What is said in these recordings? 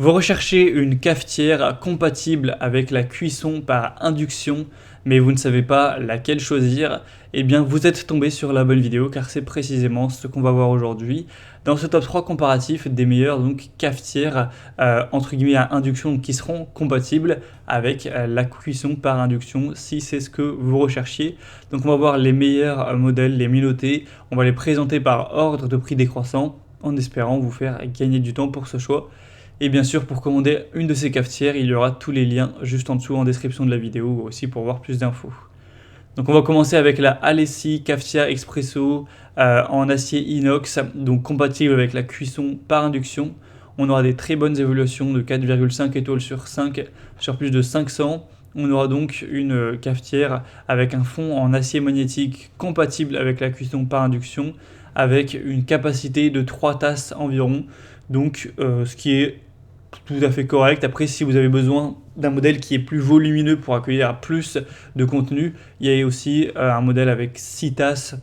Vous recherchez une cafetière compatible avec la cuisson par induction, mais vous ne savez pas laquelle choisir. Eh bien, vous êtes tombé sur la bonne vidéo car c'est précisément ce qu'on va voir aujourd'hui dans ce top 3 comparatif des meilleures cafetières entre guillemets à induction qui seront compatibles avec la cuisson par induction si c'est ce que vous recherchiez. Donc on va voir les meilleurs modèles, les mieux notés, on va les présenter par ordre de prix décroissant en espérant vous faire gagner du temps pour ce choix. Et bien sûr, pour commander une de ces cafetières, il y aura tous les liens juste en dessous en description de la vidéo aussi pour voir plus d'infos. Donc on va commencer avec la Alessi Cafetière Expresso en acier inox, donc compatible avec la cuisson par induction. On aura des très bonnes évolutions de 4,5 étoiles sur 5 sur plus de 500. On aura donc une cafetière avec un fond en acier magnétique compatible avec la cuisson par induction, avec une capacité de 3 tasses environ, donc ce qui est tout à fait correct. Après, si vous avez besoin d'un modèle qui est plus volumineux pour accueillir plus de contenu, il y a aussi un modèle avec 6 tasses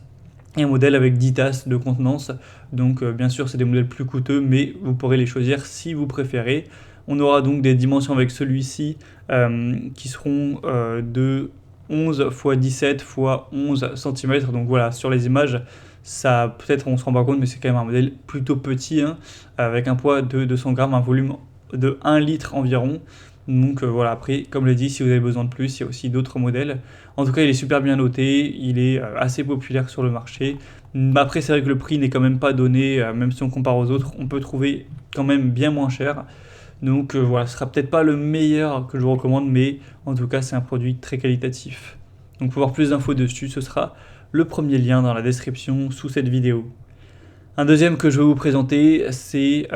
et un modèle avec 10 tasses de contenance. Donc bien sûr, c'est des modèles plus coûteux, mais vous pourrez les choisir si vous préférez. On aura donc des dimensions avec celui-ci qui seront de 11 x 17 x 11 cm. Donc voilà, sur les images, ça peut-être on se rend pas compte, mais c'est quand même un modèle plutôt petit, hein, avec un poids de 200 grammes, un volume de 1 litre environ. Donc voilà, après, comme je l'ai dit, si vous avez besoin de plus, il y a aussi d'autres modèles. En tout cas, il est super bien noté, il est assez populaire sur le marché. Après, c'est vrai que le prix n'est quand même pas donné, même si on compare aux autres, on peut trouver quand même bien moins cher. Donc voilà, ce sera peut-être pas le meilleur que je vous recommande, mais en tout cas, c'est un produit très qualitatif. Donc pour voir plus d'infos dessus, ce sera le premier lien dans la description sous cette vidéo. Un deuxième que je vais vous présenter, c'est,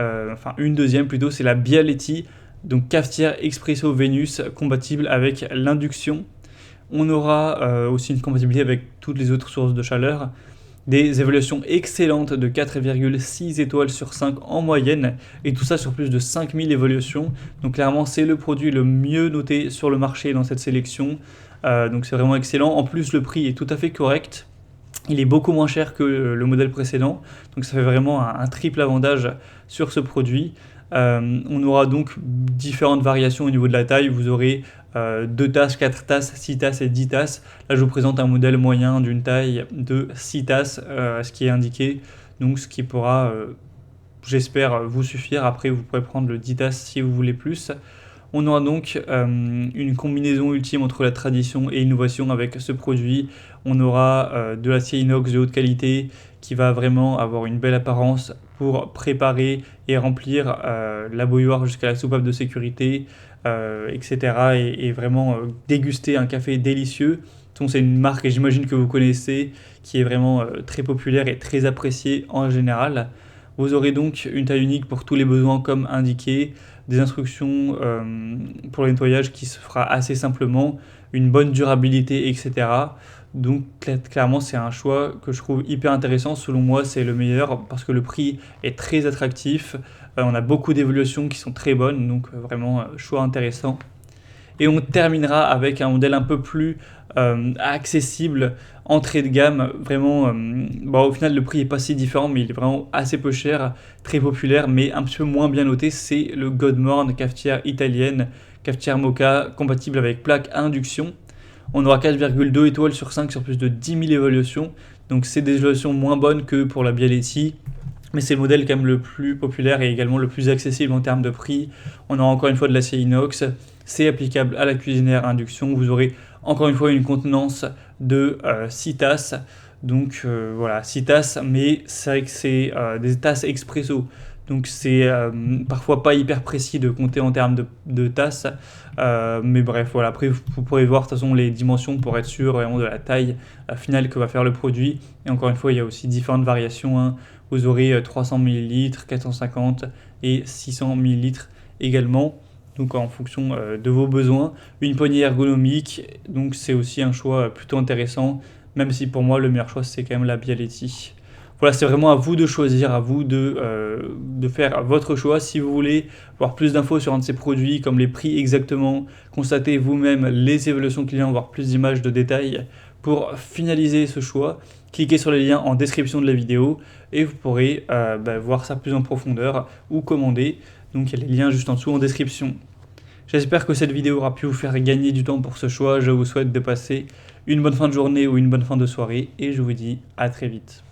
une deuxième plutôt, c'est la Bialetti, donc cafetière Expresso Venus compatible avec l'induction. On aura aussi une compatibilité avec toutes les autres sources de chaleur, des évaluations excellentes de 4,6 étoiles sur 5 en moyenne, et tout ça sur plus de 5000 évaluations. Donc clairement, c'est le produit le mieux noté sur le marché dans cette sélection. Donc c'est vraiment excellent. En plus, le prix est tout à fait correct. Il est beaucoup moins cher que le modèle précédent, donc ça fait vraiment un triple avantage sur ce produit. On aura donc différentes variations au niveau de la taille. Vous aurez 2 tasses, 4 tasses, 6 tasses et 10 tasses. Là, je vous présente un modèle moyen d'une taille de 6 tasses, ce qui est indiqué, donc ce qui pourra, j'espère, vous suffire. Après, vous pourrez prendre le 10 tasses si vous voulez plus. On aura donc une combinaison ultime entre la tradition et l'innovation avec ce produit. On aura de l'acier inox de haute qualité qui va vraiment avoir une belle apparence pour préparer et remplir la bouilloire jusqu'à la soupape de sécurité, etc. Et vraiment déguster un café délicieux. Donc c'est une marque, et j'imagine que vous connaissez, qui est vraiment très populaire et très appréciée en général. Vous aurez donc une taille unique pour tous les besoins comme indiqué, des instructions pour le nettoyage qui se fera assez simplement, une bonne durabilité, etc. Donc clairement, c'est un choix que je trouve hyper intéressant. Selon moi, c'est le meilleur parce que le prix est très attractif. On a beaucoup d'évolutions qui sont très bonnes, donc vraiment choix intéressant. Et on terminera avec un modèle un peu plus accessible, entrée de gamme, vraiment, au final le prix est pas si différent, mais il est vraiment assez peu cher, très populaire, mais un petit peu moins bien noté, c'est le Godmorn cafetière italienne, cafetière Moka, compatible avec plaque à induction. On aura 4,2 étoiles sur 5 sur plus de 10 000 évaluations, donc c'est des évaluations moins bonnes que pour la Bialetti, mais c'est le modèle quand même le plus populaire et également le plus accessible en termes de prix. On aura encore une fois de l'acier inox, c'est applicable à la cuisinière induction. Vous aurez encore une fois une contenance de 6 tasses. Donc voilà, 6 tasses, mais c'est vrai que c'est des tasses expresso. Donc c'est parfois pas hyper précis de compter en termes de tasses. Mais bref, voilà. Après, vous pourrez voir de toute façon les dimensions pour être sûr vraiment de la taille finale que va faire le produit. Et encore une fois, il y a aussi différentes variations, hein. Vous aurez 300 ml, 450 et 600 ml également. Donc en fonction de vos besoins. Une poignée ergonomique, donc c'est aussi un choix plutôt intéressant. Même si pour moi, le meilleur choix, c'est quand même la Bialetti. Voilà, c'est vraiment à vous de choisir, à vous de faire votre choix. Si vous voulez voir plus d'infos sur un de ces produits, comme les prix exactement, constatez vous-même les évaluations clients, voir plus d'images de détails pour finaliser ce choix. Cliquez sur les liens en description de la vidéo et vous pourrez voir ça plus en profondeur ou commander. Donc il y a les liens juste en dessous en description. J'espère que cette vidéo aura pu vous faire gagner du temps pour ce choix. Je vous souhaite de passer une bonne fin de journée ou une bonne fin de soirée et je vous dis à très vite.